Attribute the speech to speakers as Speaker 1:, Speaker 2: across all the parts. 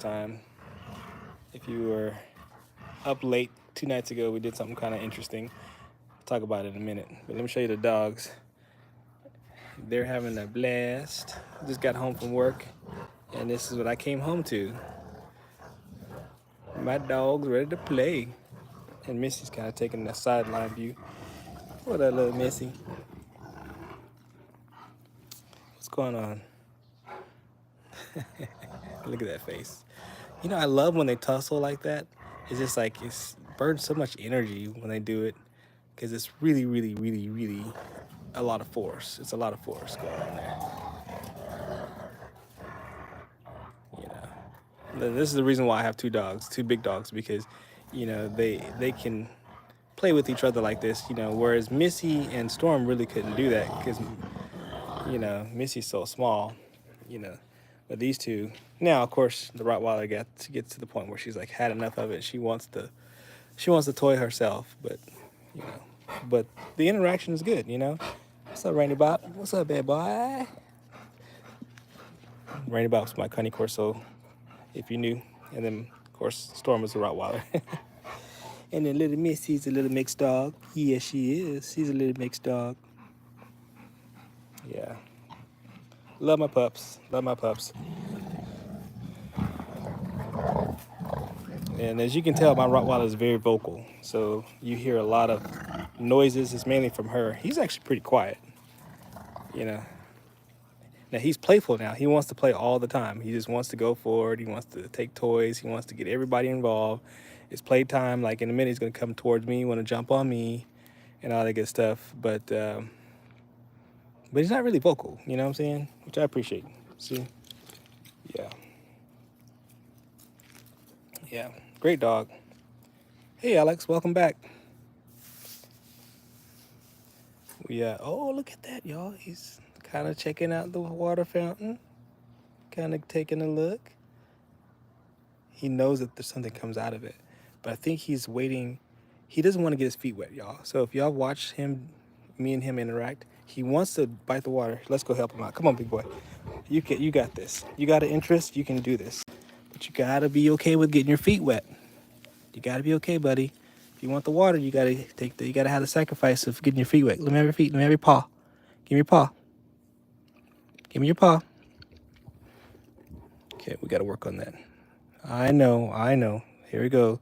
Speaker 1: time. If you were up late 2 nights ago, we did something kind of interesting. I'll talk about it in a minute. But let me show you the dogs. They're having a blast. Just got home from work, and this is what I came home to. My dog's ready to play. And Missy's kind of taking the sideline view. What up, little Missy? What's going on? Look at that face. You know, I love when they tussle like that. It's just like it's burns so much energy when they do it because it's really, really, really, really a lot of force. It's a lot of force going on there. You know, this is the reason why I have two dogs, two big dogs, because they can play with each other like this. Whereas Missy and Storm really couldn't do that because Missy's so small. You know, but these two now, of course, the Rottweiler gets to the point where she's like had enough of it. She wants to toy herself, you know, but the interaction is good. What's up, Rainy Bop? What's up, bad boy? Rainy Bop's my Connie Corso, if you knew, and then of course Storm is a Rottweiler, and then little Missy's a little mixed dog. Yeah, she is. She's a little mixed dog. Yeah, love my pups. Love my pups. And as you can tell, my Rottweiler is very vocal, so you hear a lot of noises. It's mainly from her. He's actually pretty quiet, you know. Now he's playful now. He wants to play all the time. He just wants to go forward. He wants to take toys. He wants to get everybody involved. It's playtime. Like in a minute, he's gonna come towards me, want to jump on me, and all that good stuff. But he's not really vocal. You know what I'm saying? Which I appreciate. See, yeah, yeah, great dog. Hey, Alex, welcome back. Yeah. Oh, look at that, y'all. He's kind of checking out the water fountain, kind of taking a look. He knows that there's something comes out of it, but I think he's waiting. He doesn't want to get his feet wet, y'all. So if y'all watch me and him interact, he wants to bite the water. Let's go help him out. Come on, big boy. You got this. You got an interest. You can do this, but you gotta be okay with getting your feet wet. You gotta be okay, buddy. If you want the water, you gotta have the sacrifice of getting your feet wet. Let me have your feet. Let me have your paw. Give me your paw. Give me your paw. Okay, we gotta work on that. I know. Here we go.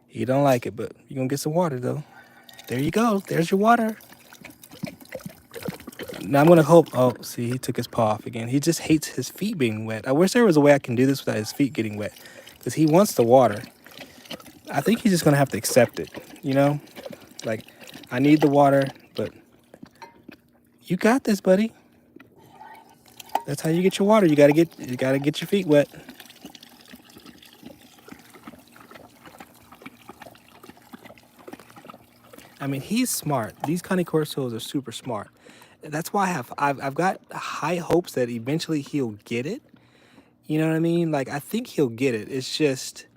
Speaker 1: You don't like it, but you're gonna get some water though. There you go. There's your water. Now I'm gonna hope. Oh, see, he took his paw off again. He just hates his feet being wet. I wish there was a way I can do this without his feet getting wet, because he wants the water. I think he's just gonna have to accept it. Like I need the water, but you got this, buddy. That's how you get your water. You gotta get your feet wet. I mean, he's smart. These Cane Corsos are super smart. That's why I've got high hopes that eventually he'll get it. You know what I mean? Like I think he'll get it. It's just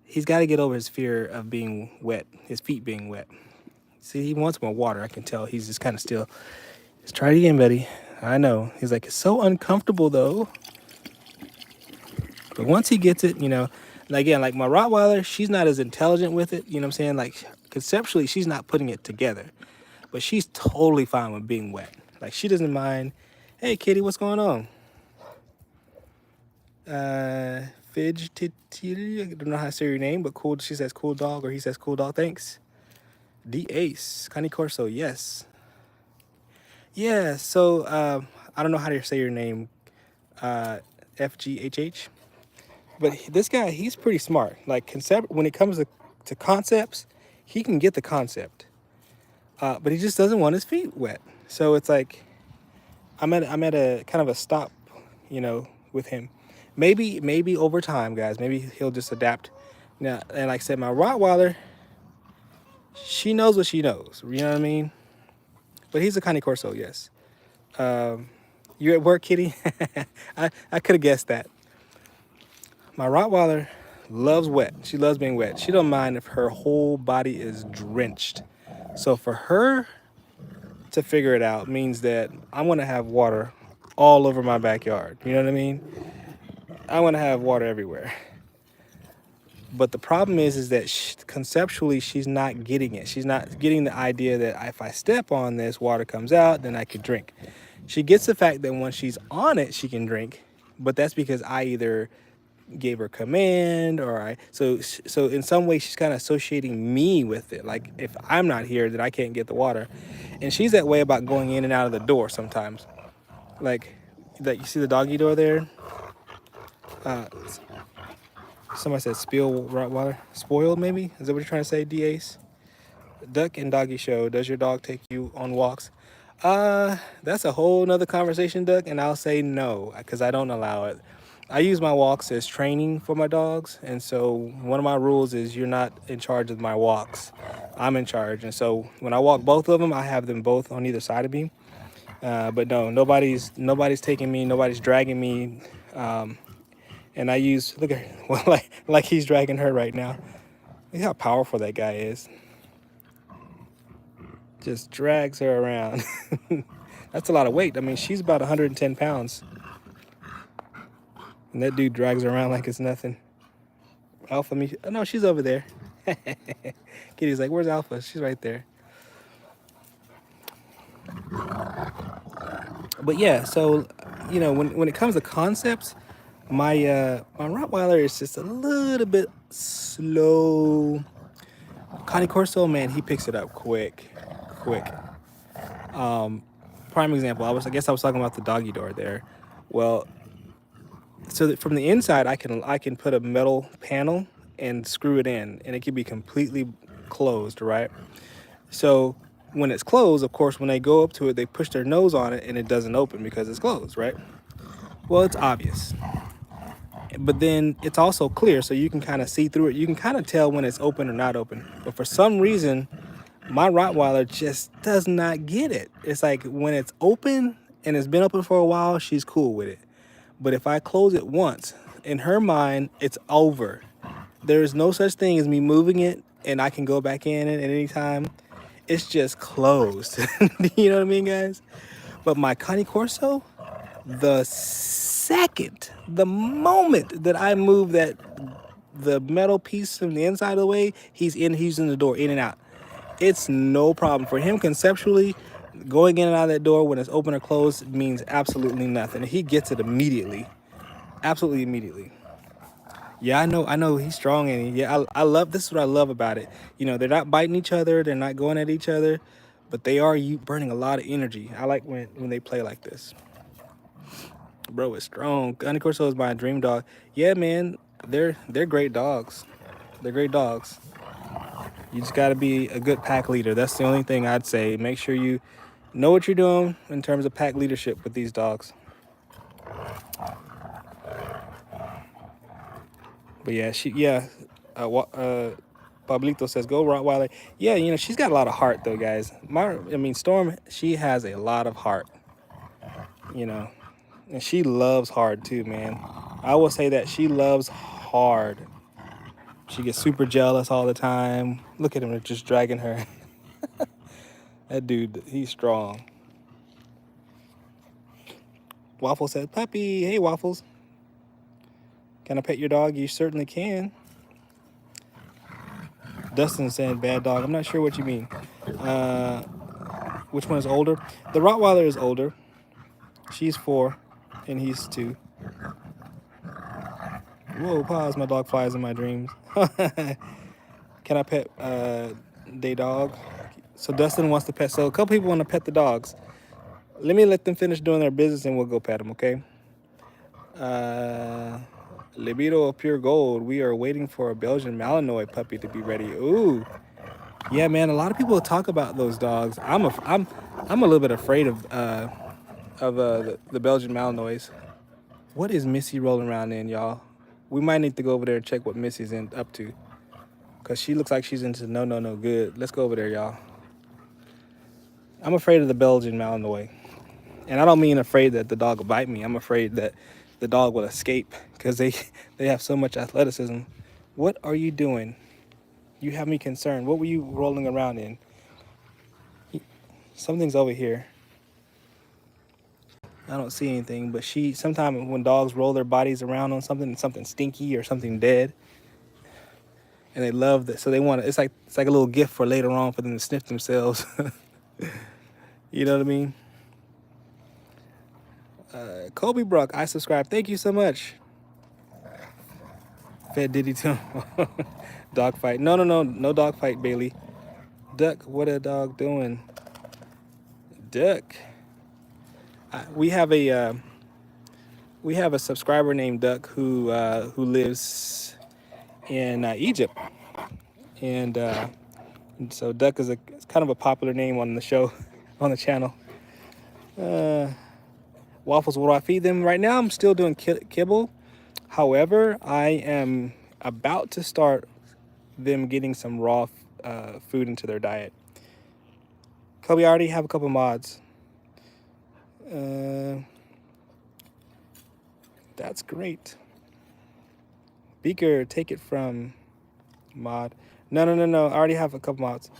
Speaker 1: he's got to get over his fear of being wet, his feet being wet. See, he wants more water. I can tell. He's just kind of still. Let's try it again, buddy. I know. He's like, it's so uncomfortable though. But once he gets it, and again, like my Rottweiler, she's not as intelligent with it. You know what I'm saying? Like conceptually, she's not putting it together, but she's totally fine with being wet. Like she doesn't mind. Hey, kitty, what's going on? Fidge, I don't know how to say your name, but cool. She says cool dog, or he says cool dog. Thanks. The Ace, Cane Corso, yes. Yeah, so I don't know how to say your name, FGHH. But this guy, he's pretty smart. Like when it comes to concepts, he can get the concept. But he just doesn't want his feet wet. So it's like I'm at a kind of a stop, with him. Maybe over time, guys. Maybe he'll just adapt. Now, and like I said, my Rottweiler, she knows what she knows. You know what I mean? But he's a Cane Corso, yes. You at work, kitty? I could have guessed that. My Rottweiler loves wet. She loves being wet. She don't mind if her whole body is drenched. So for her to figure it out means that I'm gonna have water all over my backyard. You know what I mean? I want to have water everywhere. But the problem is that conceptually she's not getting it. She's not getting the idea that if I step on this, water comes out, then I could drink. She gets the fact that when she's on it, she can drink, but that's because I either gave her command or so in some way she's kind of associating me with it. Like if I'm not here, then I can't get the water, and she's that way about going in and out of the door sometimes. Like that, you see the doggy door there. Uh, Somebody said spill water, spoiled maybe. Is that what you're trying to say, D-Ace? Duck and doggy show. Does your dog take you on walks? That's a whole nother conversation, Duck, and I'll say no, because I don't allow it. I use my walks as training for my dogs, and so one of my rules is you're not in charge of my walks. I'm in charge, and so when I walk both of them, I have them both on either side of me. But no, nobody's taking me, nobody's dragging me, and I use look at well, like he's dragging her right now. Look how powerful that guy is. Just drags her around. That's a lot of weight. I mean, she's about 110 pounds. And that dude drags her around like it's nothing. Alpha, me. Oh, no, she's over there. Kitty's like, where's Alpha? She's right there. But yeah, so, when it comes to concepts, my Rottweiler is just a little bit slow. Connie Corso, man, he picks it up quick. Prime example, I guess I was talking about the doggy door there. Well, so that from the inside, I can put a metal panel and screw it in, and it can be completely closed, right? So when it's closed, of course, when they go up to it, they push their nose on it, and it doesn't open because it's closed, right? Well, it's obvious. But then it's also clear, so you can kind of see through it. You can kind of tell when it's open or not open. But for some reason, my Rottweiler just does not get it. It's like when it's open and it's been open for a while, she's cool with it. But if I close it once, in her mind, it's over. There is no such thing as me moving it and I can go back in it at any time. It's just closed. You know what I mean, guys? But my Connie Corso, the moment that I move the metal piece from the inside of the way, he's in the door, in and out. It's no problem for him conceptually. Going in and out of that door when it's open or closed means absolutely nothing. He gets it immediately, absolutely immediately. Yeah, I know he's strong, and yeah, I love. This is what I love about it. They're not biting each other, they're not going at each other, but they are burning a lot of energy. I like when they play like this. Bro is strong. Connie Corso is my dream dog. Yeah, man, they're great dogs. They're great dogs. You just got to be a good pack leader. That's the only thing I'd say. Make sure you know what you're doing in terms of pack leadership with these dogs. But yeah, Pablito says, go Rottweiler. Yeah, she's got a lot of heart though, guys. Storm, she has a lot of heart, and she loves hard too, man. I will say that she loves hard. She gets super jealous all the time. Look at him, just dragging her. That dude, he's strong. Waffle said, puppy. Hey, Waffles. Can I pet your dog? You certainly can. Dustin saying bad dog. I'm not sure what you mean. Which one is older? The Rottweiler is older. She's 4, and he's 2. Whoa, pause. My dog flies in my dreams. Can I pet day dog? So Dustin wants to pet. So a couple people want to pet the dogs. Let them finish doing their business, and we'll go pet them, okay? Libido of pure gold. We are waiting for a Belgian Malinois puppy to be ready. Ooh, yeah, man. A lot of people talk about those dogs. I'm a little bit afraid of the Belgian Malinois. What is Missy rolling around in, y'all? We might need to go over there and check what Missy's up to, cause she looks like she's into no good. Let's go over there, y'all. I'm afraid of the Belgian Malinois, and I don't mean afraid that the dog will bite me. I'm afraid that the dog will escape because they have so much athleticism. What are you doing? You have me concerned. What were you rolling around in? Something's over here. I don't see anything, but sometimes when dogs roll their bodies around on something stinky or something dead, and they love that. So they want to. It's like a little gift for later on for them to sniff themselves. You know what I mean? Kobe Brock, I subscribe. Thank you so much. Fed Diddy to him. Dog fight. No, no, no, no dog fight, Bailey. Duck, what a dog doing? Duck. We have a subscriber named Duck who lives in Egypt, and so Duck is it's kind of a popular name on the show, on the channel. Waffles, what do I feed them? Right now, I'm still doing kibble. However, I am about to start them getting some raw food into their diet. Kobe, I already have a couple mods. That's great. Beaker, take it from mod. No, no, no, no. I already have a couple mods.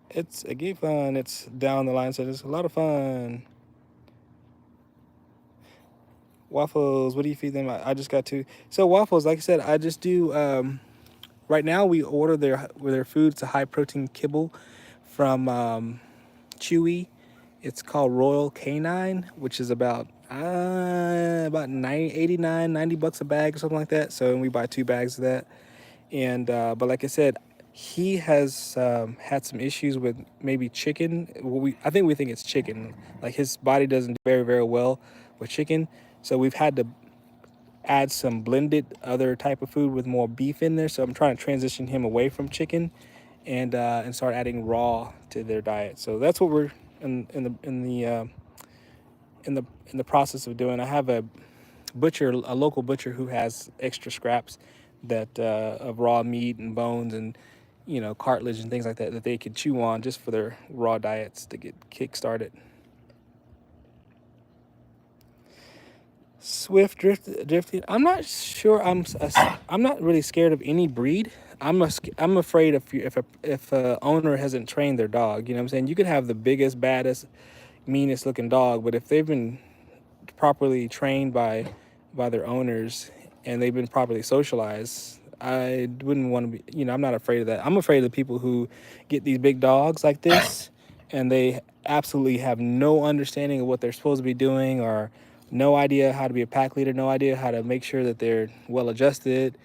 Speaker 1: It's a game fun. It's down the line, so it's a lot of fun. Waffles, what do you feed them? I just got two. So waffles, like I said, I just do. Right now, we order their food. It's a high protein kibble from Chewy. It's called Royal Canine, which is about 89, 90 bucks a bag or something like that. So we buy 2 bags of that. And but like I said, he has had some issues with maybe chicken. Well, I think we think it's chicken. Like his body doesn't do very, very well with chicken. So we've had to add some blended other type of food with more beef in there. So I'm trying to transition him away from chicken and start adding raw to their diet. So that's what we're in the process of doing. I have a local butcher who has extra scraps that of raw meat and bones and cartilage and things like that they could chew on just for their raw diets to get kick started. Swift drifting. I'm not sure. I'm not really scared of any breed. I'm afraid if a owner hasn't trained their dog. You know what I'm saying? You could have the biggest, baddest, meanest looking dog, but if they've been properly trained by their owners and they've been properly socialized, I wouldn't want to be. I'm not afraid of that. I'm afraid of the people who get these big dogs like this and they absolutely have no understanding of what they're supposed to be doing, or no idea how to be a pack leader, no idea how to make sure that they're well adjusted.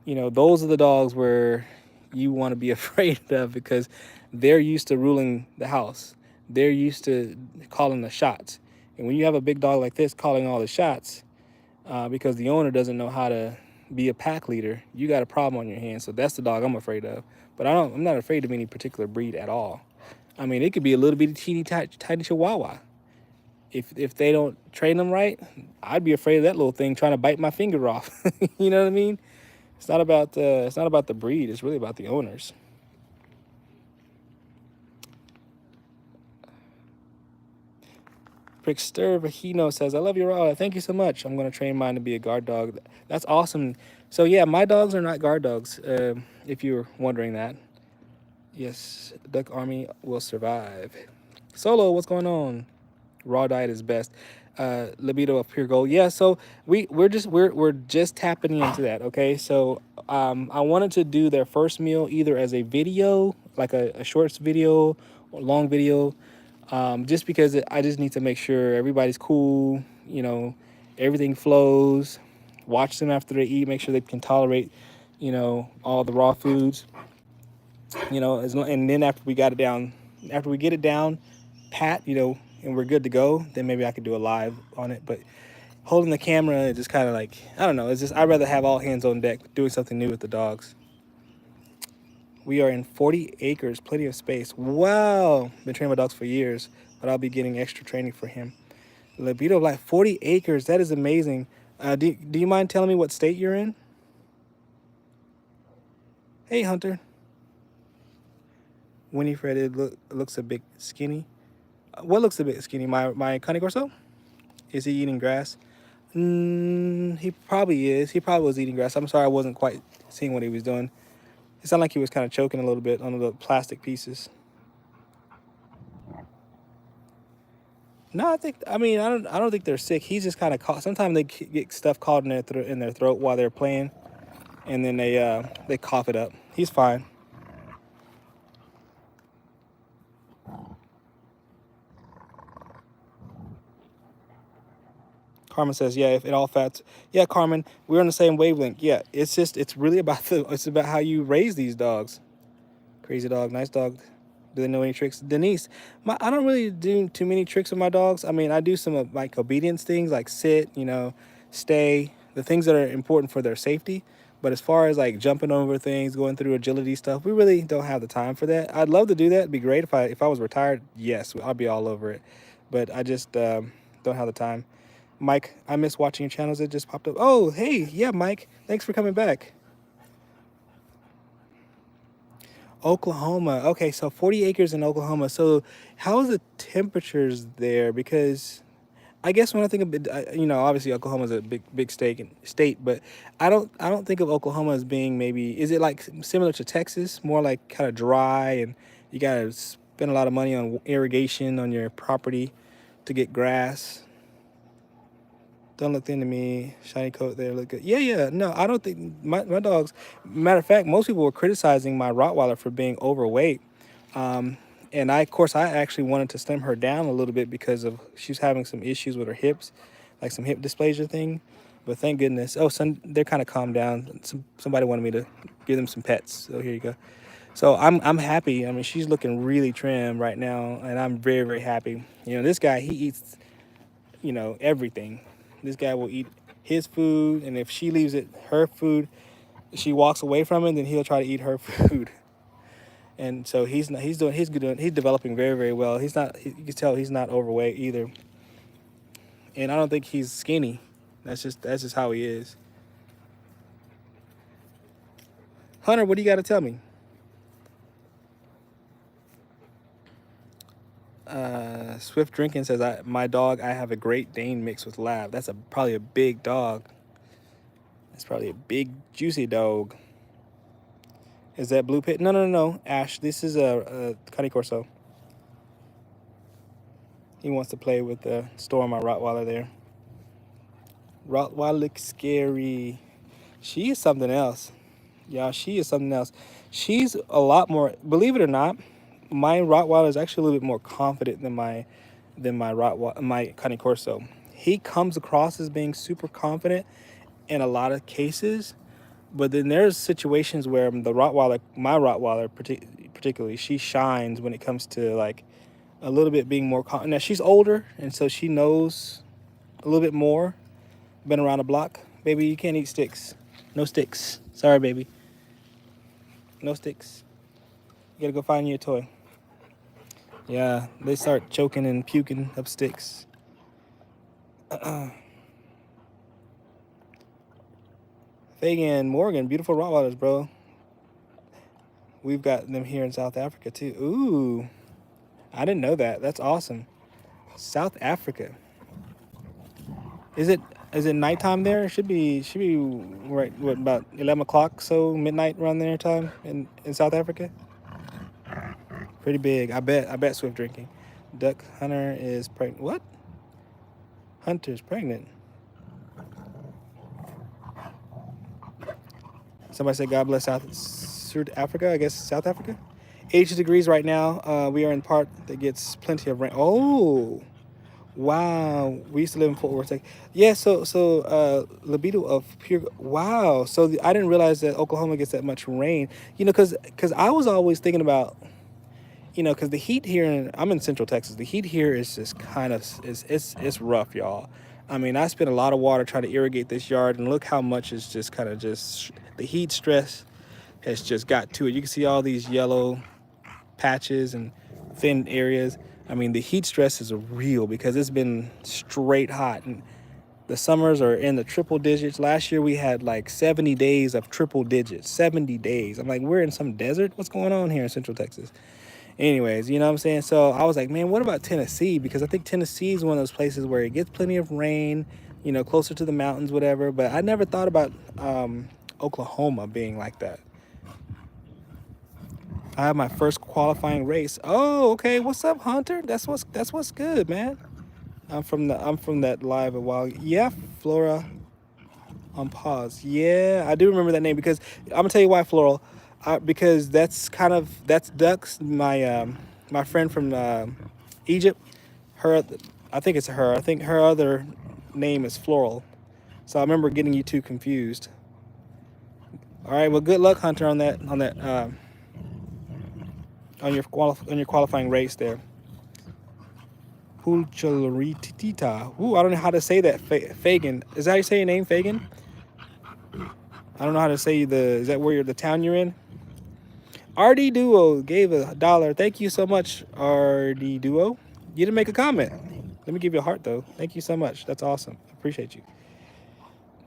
Speaker 1: Those are the dogs where you want to be afraid of, because they're used to ruling the house. They're used to calling the shots. And when you have a big dog like this calling all the shots, because the owner doesn't know how to be a pack leader, you got a problem on your hands. So that's the dog I'm afraid of. But I'm not afraid of any particular breed at all. I mean, it could be a little bitty, teeny, tiny Chihuahua. If they don't train them right, I'd be afraid of that little thing trying to bite my finger off. You know what I mean? It's not about the breed. It's really about the owners. Prickster Vahino says, I love your raw. Thank you so much. I'm going to train mine to be a guard dog. That's awesome. So yeah, my dogs are not guard dogs, if you're wondering that. Yes, Duck Army will survive. Solo, what's going on? Raw diet is best. Libido of pure gold. Yeah, so we're just tapping into that. Okay, so I wanted to do their first meal either as a video, like a shorts video or long video, just because I just need to make sure everybody's cool. Everything flows. Watch them after they eat. Make sure they can tolerate, all the raw foods. And then after we get it down, pat, and we're good to go, then maybe I could do a live on it. But holding the camera is just kind of like, I don't know. It's just, I'd rather have all hands on deck doing something new with the dogs. We are in 40 acres, plenty of space. Wow. Been training my dogs for years, but I'll be getting extra training for him. Libido of life, 40 acres. That is amazing. Do you mind telling me what state you're in? Hey, Hunter. Winifred, looks a bit skinny. What looks a bit skinny? My Cane Corso? Is he eating grass? He probably is. He probably was eating grass. I'm sorry I wasn't quite seeing what he was doing. It sounded like he was kind of choking a little bit on the plastic pieces. No, I don't think they're sick. He's just kind of caught. Sometimes they get stuff caught in their throat while they're playing. and then they cough it up. He's fine. Carmen says, "Yeah, if it all fats." Yeah, Carmen, we're on the same wavelength. Yeah, it's really about it's about how you raise these dogs. Crazy dog, nice dog. Do they know any tricks? Denise, I don't really do too many tricks with my dogs. I mean, I do some of like obedience things like sit, stay, the things that are important for their safety. But as far as like jumping over things, going through agility stuff, we really don't have the time for that. I'd love to do that. It'd be great if I was retired. Yes, I'd be all over it. But I just don't have the time. Mike, I miss watching your channels. It just popped up. Oh, hey, yeah, Mike. Thanks for coming back. Oklahoma. Okay, so 40 acres in Oklahoma. So, how is the temperatures there? Because I guess when I think of it, obviously Oklahoma's a big state, but I don't think of Oklahoma as being maybe. Is it like similar to Texas, more like kind of dry, and you gotta spend a lot of money on irrigation on your property to get grass? Don't look thin to me. Shiny coat there, look good. Yeah, yeah. No, I don't think my dogs. Matter of fact, most people were criticizing my Rottweiler for being overweight. And of course, I actually wanted to slim her down a little bit because of she's having some issues with her hips, like some hip dysplasia thing. But thank goodness. Oh, they're kind of calmed down. Somebody wanted me to give them some pets, so here you go. So I'm happy. I mean, she's looking really trim right now, and I'm very very happy. This guy, he eats everything. This guy will eat his food, and if she leaves it her food, she walks away from it, then he'll try to eat her food. And so he's developing very very well. You can tell he's not overweight either, and I don't think he's skinny. That's just how he is. Hunter, what do you got to tell me? Swift Drinking says, my dog, I have a Great Dane mixed with Lab. That's probably a big dog. That's probably a big, juicy dog. Is that Blue Pit? No, no, no, no. Ash, this is a Cane Corso. He wants to play with the Storm, my Rottweiler there. Rottweiler looks scary. She is something else. Yeah, she is something else. She's a lot more, believe it or not, my Rottweiler is actually a little bit more confident than my Cane Corso. He comes across as being super confident in a lot of cases, but then there's situations where my Rottweiler particularly, she shines when it comes to like a little bit being more confident. Now she's older, and so she knows a little bit more. Been around the block. Baby, you can't eat sticks. No sticks. Sorry, baby. No sticks. You gotta go find you a toy. Yeah, they start choking and puking up sticks. Fagan, Morgan, beautiful Rottweilers, bro. We've got them here in South Africa too. Ooh, I didn't know that. That's awesome. South Africa. Is it nighttime there? It should be right. What, about 11 o'clock? So midnight around there time in South Africa. Pretty big. I bet Swift Drinking. Duck Hunter is pregnant. What? Hunter's pregnant. Somebody said, God bless South Africa. I guess South Africa. 80 degrees right now. We are in part that gets plenty of rain. Oh, wow. We used to live in Fort Worth. Yeah, so libido of pure. Wow. So I didn't realize that Oklahoma gets that much rain. Because I was always thinking about, because the heat here, I'm in Central Texas. The heat here is just kind of, it's rough, y'all. I mean, I spent a lot of water trying to irrigate this yard, and look how much is just kind of the heat stress has just got to it. You can see all these yellow patches and thin areas. I mean, the heat stress is real because it's been straight hot, and the summers are in the triple digits. Last year we had like 70 days of triple digits. 70 days. I'm like, we're in some desert. What's going on here in Central Texas? Anyways, you know what I'm saying? So I was like, man, what about Tennessee? Because I think Tennessee is one of those places where it gets plenty of rain, closer to the mountains, whatever. But I never thought about Oklahoma being like that. I have my first qualifying race. Oh, okay. What's up, Hunter? That's what's good, man. I'm from that live a while. Yeah, Flora. On pause. Yeah, I do remember that name because I'm gonna tell you why, Floral. Because that's Ducks, my friend from Egypt. Her, I think it's her. I think her other name is Floral. So I remember getting you two confused. All right. Well, good luck, Hunter, on your qualifying race there. Pulchalaritita. Ooh, I don't know how to say that. Fagan. Is that how you say your name, Fagan? I don't know how to say the. Is that where you're the town you're in? RD Duo gave $1. Thank you so much, RD Duo. You didn't make a comment. Let me give you a heart though. Thank you so much. That's awesome. I appreciate you.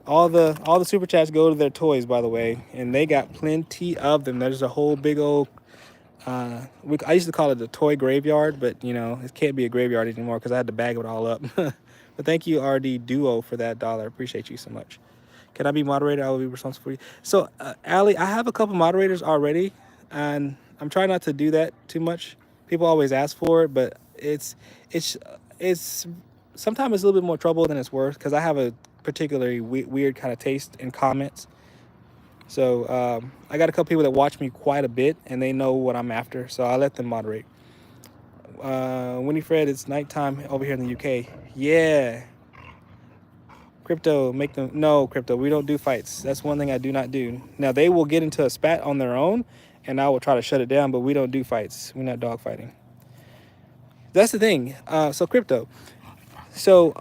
Speaker 1: All the super chats go to their toys, by the way, and they got plenty of them. There's a whole big old. I used to call it the toy graveyard, but you know it can't be a graveyard anymore because I had to bag it all up. But thank you, RD Duo, for that dollar. Appreciate you so much. Can I be moderator? I will be responsible for you. So, Allie, I have a couple moderators already, and I'm trying not to do that too much. People always ask for it, but it's it's sometimes it's a little bit more trouble than it's worth because I have a particularly weird kind of taste in comments. So I got a couple people that watch me quite a bit, and they know what I'm after. So I let them moderate. Winifred, it's nighttime over here in the UK. Yeah. Crypto, make them no crypto. We don't do fights. That's one thing I do not do. Now they will get into a spat on their own, and I will try to shut it down. But we don't do fights. We're not dog fighting. That's the thing. So crypto. So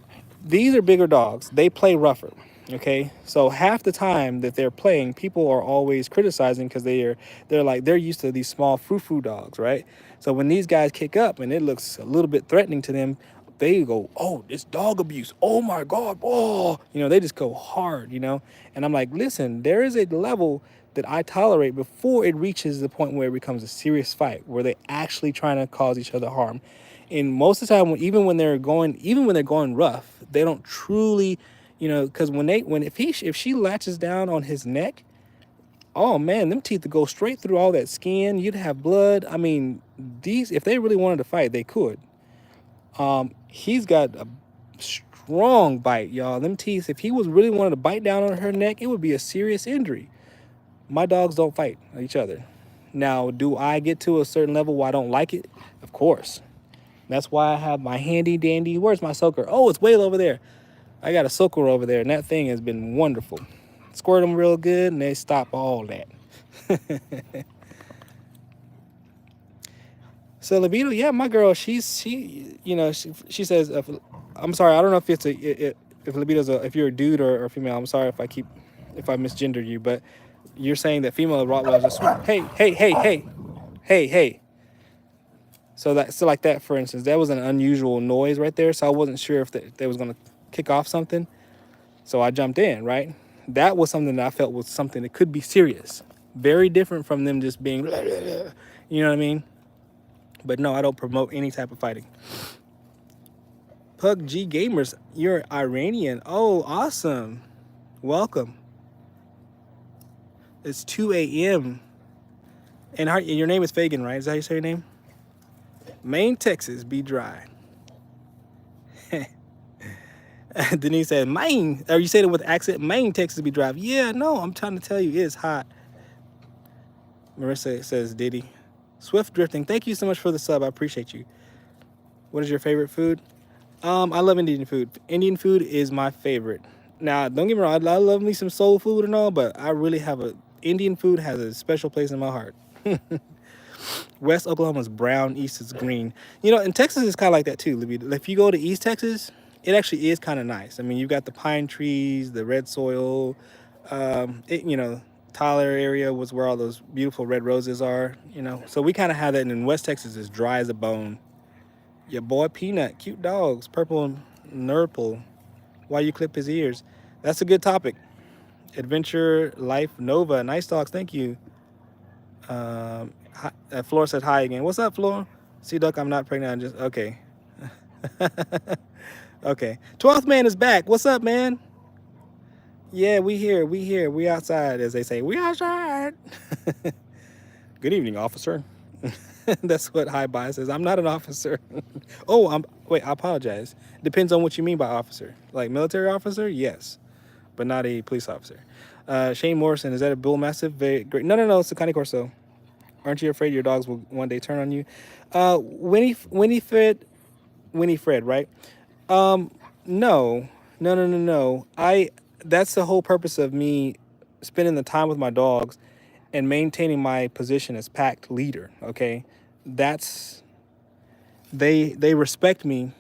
Speaker 1: these are bigger dogs. They play rougher. Okay. So half the time that they're playing, people are always criticizing because they're used to these small frou-frou dogs, right? So when these guys kick up and it looks a little bit threatening to them, they go, oh, it's dog abuse. Oh my God. Oh, they just go hard. And I'm like, listen, there is a level that I tolerate before it reaches the point where it becomes a serious fight, where they actually trying to cause each other harm. And most of the time, even when they're going rough, they don't truly, because if she latches down on his neck, oh man, them teeth would go straight through all that skin. You'd have blood. I mean, if they really wanted to fight, they could. He's got a strong bite, y'all. Them teeth, if he was really wanted to bite down on her neck, it would be a serious injury. My dogs don't fight each other. Now, do I get to a certain level where I don't like it? Of course. That's why I have my handy dandy. Where's my soaker? Oh, it's way over there. I got a soaker over there, and that thing has been wonderful. Squirt them real good, and they stop all that. So libido, yeah, my girl, she says, I'm sorry, I don't know if if libido's if you're a dude or female. I'm sorry if I misgendered you, but you're saying that female Rottweilers are sweet. Hey. So like that, for instance, that was an unusual noise right there. So I wasn't sure if they was gonna kick off something. So I jumped in, right? That was something that I felt was something that could be serious. Very different from them just being, you know what I mean? But no, I don't promote any type of fighting. Pug G Gamers, you're Iranian. Oh, awesome. Welcome. It's 2 a.m. And your name is Fagan, right? Is that how you say your name? Maine, Texas, be dry. Denise said, Maine. Or you said it with accent. Maine, Texas, be dry. Yeah, no, I'm trying to tell you, it's hot. Marissa says, Diddy. Swift Drifting, thank you so much for the sub. I appreciate you. What is your favorite food? I love Indian food. Indian food is my favorite. Now, don't get me wrong, I love me some soul food and all, but I really Indian food has a special place in my heart. West Oklahoma's brown, East is green. In Texas, it's kind of like that too. If you go to East Texas, it actually is kind of nice. I mean, you've got the pine trees, the red soil. Tyler area was where all those beautiful red roses are. So we kind of have that. And in West Texas, it's dry as a bone. Your boy Peanut, cute dogs, purple and nurple. Why you clip his ears? That's a good topic. Adventure Life Nova, nice dogs, thank you. Flora said hi again. What's up, Flora? See, Duck, I'm not pregnant. I'm just okay. Okay. 12th man is back. What's up, man? Yeah, we here. We outside, as they say. We outside. Good evening, officer. That's what High Buy says. I'm not an officer. Wait, I apologize. Depends on what you mean by officer. Like military officer? Yes. but not a police officer. Shane Morrison, is that a bull mastiff? Very great. No, no, no. It's a Cane Corso. Aren't you afraid your dogs will one day turn on you? Winifred, right? No, no, no, no, no. That's the whole purpose of me spending the time with my dogs and maintaining my position as pack leader. Okay, that's they respect me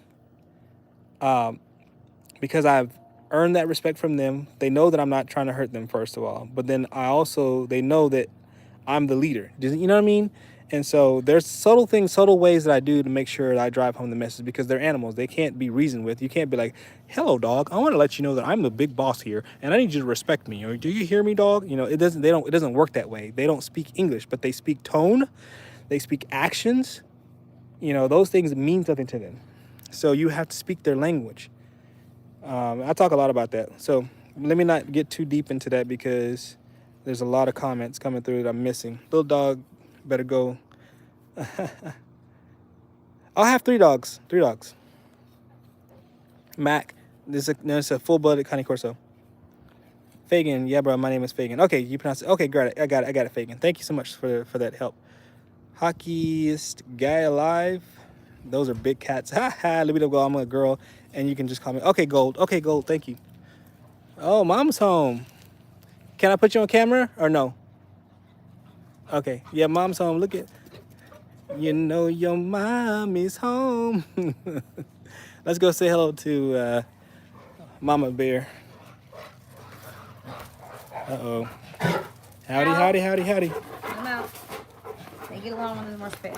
Speaker 1: because I've earned that respect from them. They know that I'm not trying to hurt them, first of all, but then they know that I'm the leader. You know what I mean? And so there's subtle things, subtle ways that I do to make sure that I drive home the message, because they're animals. They can't be reasoned with. You can't be like, "Hello, dog. I want to let you know that I'm the big boss here, and I need you to respect me." Or, "Do you hear me, dog?" You know, it doesn't. They don't. It doesn't work that way. They don't speak English, but they speak tone. They speak actions. You know, those things mean something to them. So you have to speak their language. I talk a lot about that. So let me not get too deep into that, because there's a lot of comments coming through that I'm missing. Little dog better go. I'll have 3 dogs. 3 dogs. Mac. There's a full-blooded Cane Corso. Fagan. Yeah, bro. My name is Fagan. Okay, you pronounce it. Okay, got it. I got it, Fagan. Thank you so much for that help. Hockeyest guy alive. Those are big cats. Ha ha. Let me go. I'm a girl, and you can just call me. Okay, Gold. Okay, Gold. Thank you. Oh, mom's home. Can I put you on camera or no? Okay. Yeah, mom's home. Look at. You know your mom is home. Let's go say hello to Mama Bear. Uh-oh. Howdy, howdy, howdy, howdy.
Speaker 2: I'm out. They get along when there's more space.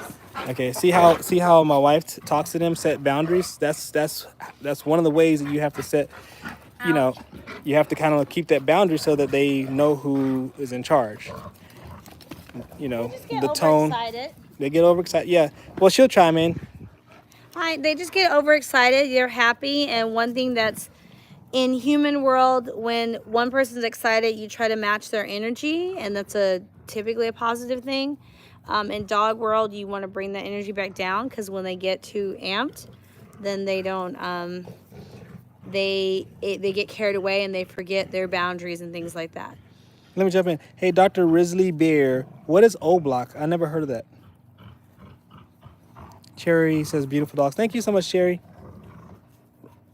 Speaker 1: Okay, see how my wife talks to them, set boundaries? That's one of the ways that you have to set, you know, you have to kind of keep that boundary so that they know who is in charge. You know, the tone. They get overexcited. Yeah. Well, she'll chime in.
Speaker 2: Hi, they just get overexcited. They're happy, and one thing that's in human world, when one person's excited, you try to match their energy, and that's typically a positive thing. In dog world, you want to bring that energy back down, because when they get too amped, then they don't they get carried away and they forget their boundaries and things like that.
Speaker 1: Let me jump in. Hey, Dr. Risley Bear, what is O Block? I never heard of that. Cherry says beautiful dogs. Thank you so much, Cherry.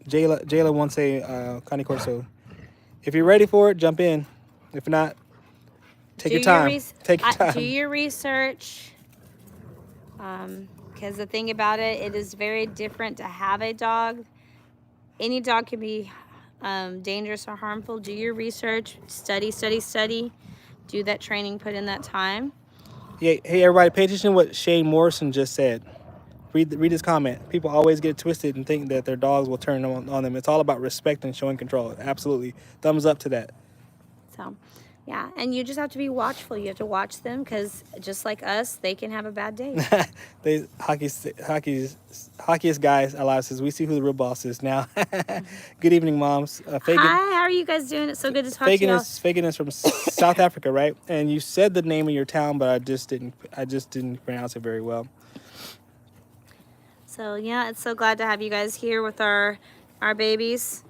Speaker 1: Jayla wants a Cane Corso. If you're ready for it, jump in. If not, take your time. Take your time.
Speaker 2: Do your research. Because the thing about it, it is very different to have a dog. Any dog can be dangerous or harmful. Do your research. Study. Do that training. Put in that time.
Speaker 1: Yeah, hey, everybody, pay attention to what Shane Morrison just said. Read his comment. People always get twisted and think that their dogs will turn on them. It's all about respect and showing control. Absolutely. Thumbs up to that.
Speaker 2: So, yeah. And you just have to be watchful. You have to watch them, because just like us, they can have a bad day.
Speaker 1: Hockeyist guys alive says, we see who the real boss is now. Good evening, moms.
Speaker 2: Fagan, hi, how are you guys doing? It's so good to talk to you.
Speaker 1: Fagan is from South Africa, right? And you said the name of your town, but I just didn't pronounce it very well.
Speaker 2: So yeah, it's so glad to have you guys here with our babies.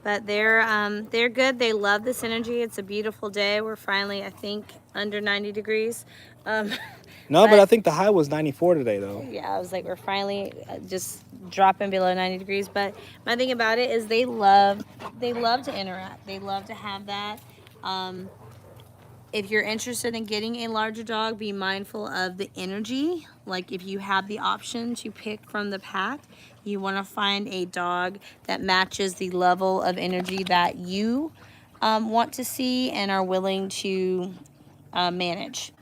Speaker 2: But they're good. They love this energy. It's a beautiful day. We're finally, I think, under 90 degrees.
Speaker 1: No, but I think the high was 94 today, though.
Speaker 2: Yeah, I was like, we're finally just dropping below 90 degrees. But my thing about it is they love to interact. They love to have that. If you're interested in getting a larger dog, be mindful of the energy. Like, if you have the option to pick from the pack, you want to find a dog that matches the level of energy that you want to see and are willing to manage.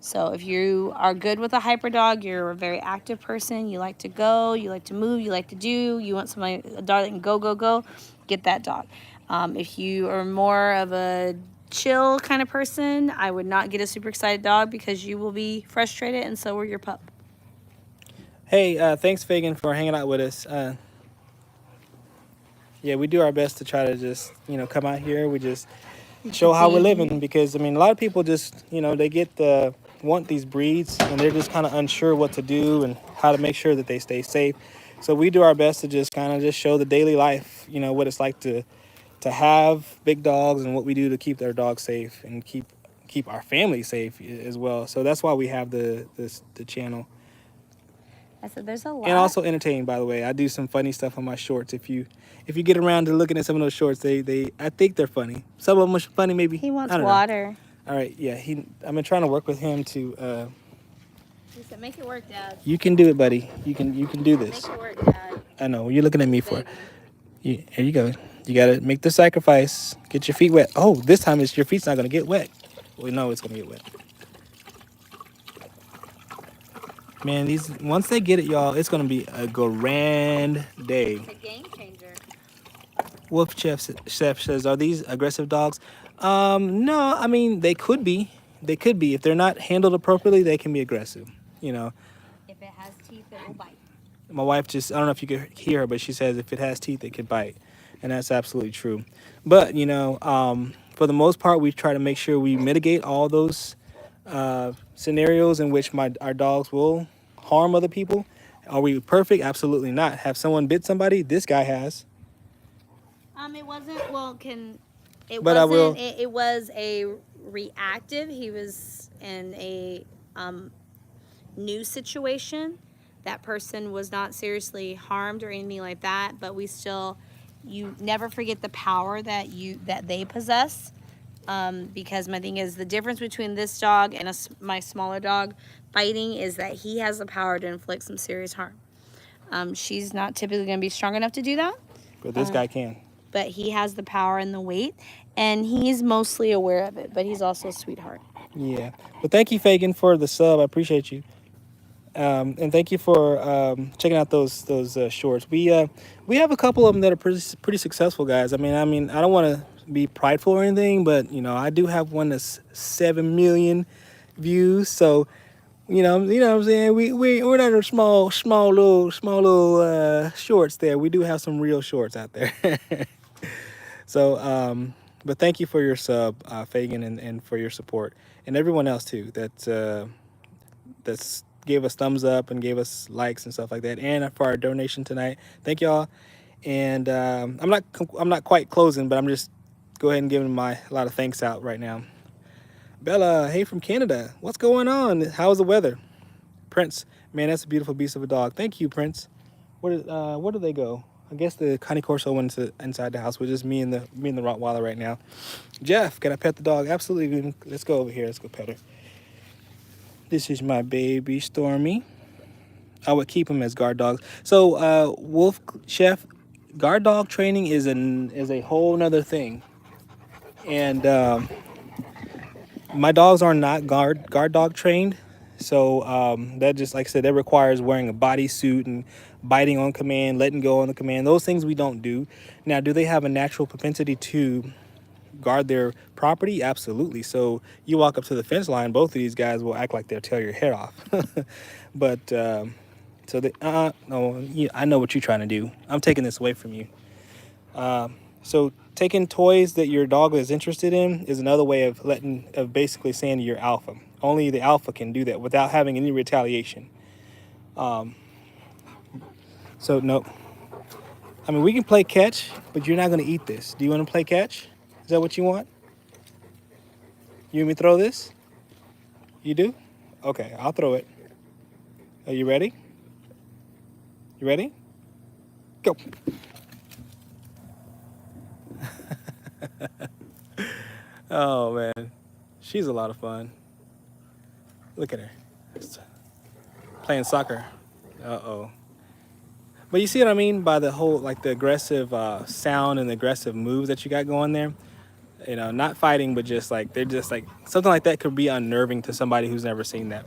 Speaker 2: So if you are good with a hyper dog, you're a very active person, you like to go, you like to move, you like to do, you want a dog that can go, get that dog. If you are more of a chill kind of person, I would not get a super excited dog, because you will be frustrated, and so will your pup.
Speaker 1: Hey, thanks, Fagan, for hanging out with us. Yeah, we do our best to try to just, come out here. We just show how we're living, because, a lot of people just, they want these breeds, and they're just kind of unsure what to do and how to make sure that they stay safe. So we do our best to just kind of just show the daily life, what it's like to to have big dogs and what we do to keep their dogs safe and keep our family safe as well. So that's why we have the channel.
Speaker 2: I said there's a
Speaker 1: And
Speaker 2: lot.
Speaker 1: also entertain, by the way. I do some funny stuff on my shorts. If you get around to looking at some of those shorts, they I think they're funny. Some of them are funny, maybe.
Speaker 2: He
Speaker 1: I
Speaker 2: wants
Speaker 1: don't know.
Speaker 2: water.
Speaker 1: All right, yeah. I've been trying to work with him to.
Speaker 2: He said, "Make it work, Dad.
Speaker 1: You can do it, buddy. You can do
Speaker 2: Make
Speaker 1: this.
Speaker 2: it work, Dad."
Speaker 1: I know. You're looking at me for.
Speaker 2: Begging.
Speaker 1: Here you go. You gotta make the sacrifice. Get your feet wet. Oh, this time your feet's not gonna get wet. Well, no, it's gonna get wet. Man, these once they get it, y'all, it's gonna be a grand day.
Speaker 2: It's a game changer.
Speaker 1: Wolf Chef says, "Are these aggressive dogs?" No. I mean, they could be. They could be if they're not handled appropriately. They can be aggressive. You know,
Speaker 2: If it has teeth, it will bite.
Speaker 1: my wife just—I don't know if you could hear her, but she says if it has teeth, it could bite, and that's absolutely true. But for the most part, we try to make sure we mitigate all those scenarios in which our dogs will harm other people. Are we perfect? Absolutely not. Have someone bit somebody? This guy has.
Speaker 2: It wasn't. Well, it
Speaker 1: But I will.
Speaker 2: wasn't. It was a reactive. He was in a new situation. That person was not seriously harmed or anything like that. But you never forget the power that they possess. Because my thing is the difference between this dog and my smaller dog fighting is that he has the power to inflict some serious harm. She's not typically going to be strong enough to do that.
Speaker 1: But this guy can.
Speaker 2: But he has the power and the weight, and he's mostly aware of it, but he's also a sweetheart.
Speaker 1: Yeah. But thank you, Fagin, for the sub. I appreciate you. And thank you for checking out those shorts. We have a couple of them that are pretty successful, guys. I mean, I don't want to be prideful or anything, but I do have one that's 7 million views. So, what I'm saying. We're not a small little shorts there. We do have some real shorts out there. So, but thank you for your sub, Fagin, and for your support, and everyone else too that's gave us thumbs up and gave us likes and stuff like that, and for our donation tonight. Thank y'all. And I'm not quite closing, but I'm just go ahead and giving a lot of thanks out right now. Bella, hey from Canada, what's going on? How's the weather? Prince, man, that's a beautiful beast of a dog. Thank you, Prince. Where do they go? I guess the Connie Corso went inside the house with just me and the Rottweiler right now. Jeff, can I pet the dog? Absolutely. Let's go over here. Let's go pet her. This is my baby Stormy. I would keep him as guard dogs. So, Wolf Chef, guard dog training is a whole nother thing. And my dogs are not guard dog trained. So that just, like I said, that requires wearing a bodysuit and biting on command, letting go on the command. Those things we don't do. Now, do they have a natural propensity to guard their property? Absolutely. So you walk up to the fence line, both of these guys will act like they'll tear your head off. But so they, no, I know what you're trying to do. I'm taking this away from you. So taking toys that your dog is interested in is another way of basically saying you're alpha. Only the alpha can do that without having any retaliation. So no, I mean, we can play catch, but you're not going to eat this. Do you want to play catch? Is that what you want? You want me to throw this? You do? Okay, I'll throw it. Are you ready? You ready? Go. Oh, man. She's a lot of fun. Look at her. Playing soccer. Uh-oh. But you see what I mean by the whole, like the aggressive sound and the aggressive moves that you got going there? Not fighting, but just like, they're just like, something like that could be unnerving to somebody who's never seen that.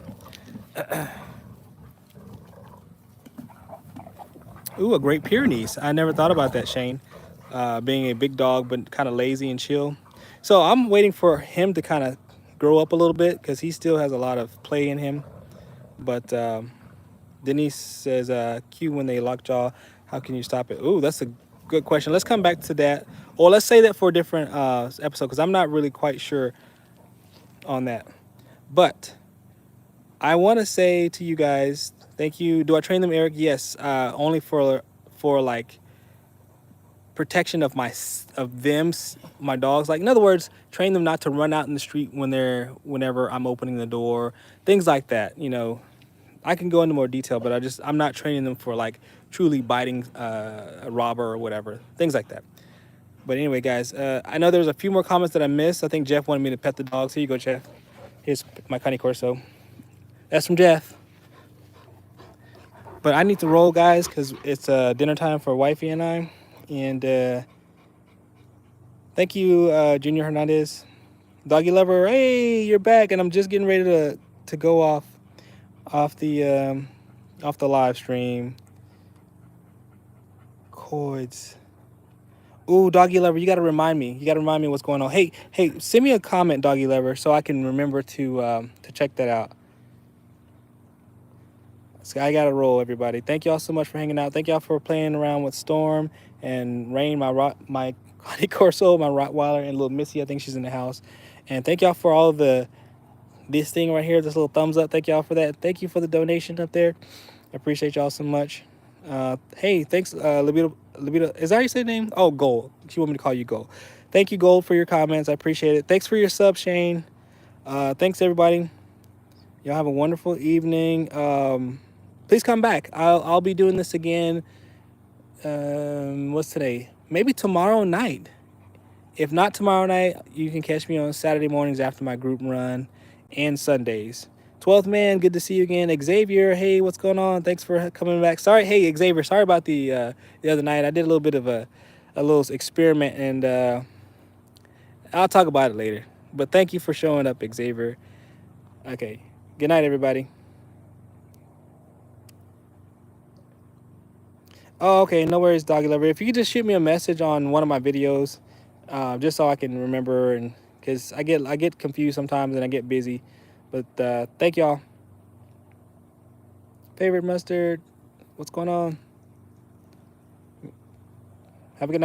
Speaker 1: Ooh, a Great Pyrenees. I never thought about that, Shane. Being a big dog, but kind of lazy and chill. So I'm waiting for him to kind of grow up a little bit because he still has a lot of play in him. But Denise says, Q when they lockjaw, how can you stop it? Ooh, that's a good question. Let's come back to that. Or let's say that for a different episode because I'm not really quite sure on that. But I want to say to you guys, thank you. Do I train them, Eric? Yes, only for like protection of my dogs. Like, in other words, train them not to run out in the street whenever I'm opening the door, things like that. You know, I can go into more detail, but I'm not training them for like truly biting a robber or whatever, things like that. But anyway, guys, I know there's a few more comments that I missed. I think Jeff wanted me to pet the dogs. Here you go, Jeff. Here's my Cane Corso. That's from Jeff. But I need to roll, guys, because it's dinner time for wifey and I. And thank you, Junior Hernandez. Doggy Lover, hey, you're back. And I'm just getting ready to go off the live stream. Coids. Ooh, Doggy Lover, you got to remind me. You got to remind me what's going on. Hey, send me a comment, Doggy Lover, so I can remember to check that out. So I got to roll, everybody. Thank y'all so much for hanging out. Thank y'all for playing around with Storm and Rain, my Connie Corso, my Rottweiler, and little Missy. I think she's in the house. And thank y'all for all of this thing right here, this little thumbs up. Thank y'all for that. Thank you for the donation up there. I appreciate y'all so much. Hey, thanks, Libido. Is that how you say the name? Oh, Gold. She want me to call you Gold. Thank you, Gold, for your comments. I appreciate it. Thanks for your sub, Shane. Thanks, everybody. Y'all have a wonderful evening. Please come back. I'll be doing this again. What's today? Maybe tomorrow night. If not tomorrow night, you can catch me on Saturday mornings after my group run and Sundays. 12th man, good to see you again. Xavier, hey, what's going on? Thanks for coming back. Sorry, hey, Xavier, sorry about the other night. I did a little bit of a little experiment, and I'll talk about it later. But thank you for showing up, Xavier. Okay, good night, everybody. Oh, okay, no worries, Doggy Lover. If you could just shoot me a message on one of my videos, just so I can remember, and because I get confused sometimes and I get busy. But thank y'all. Favorite mustard, what's going on? Have a good night.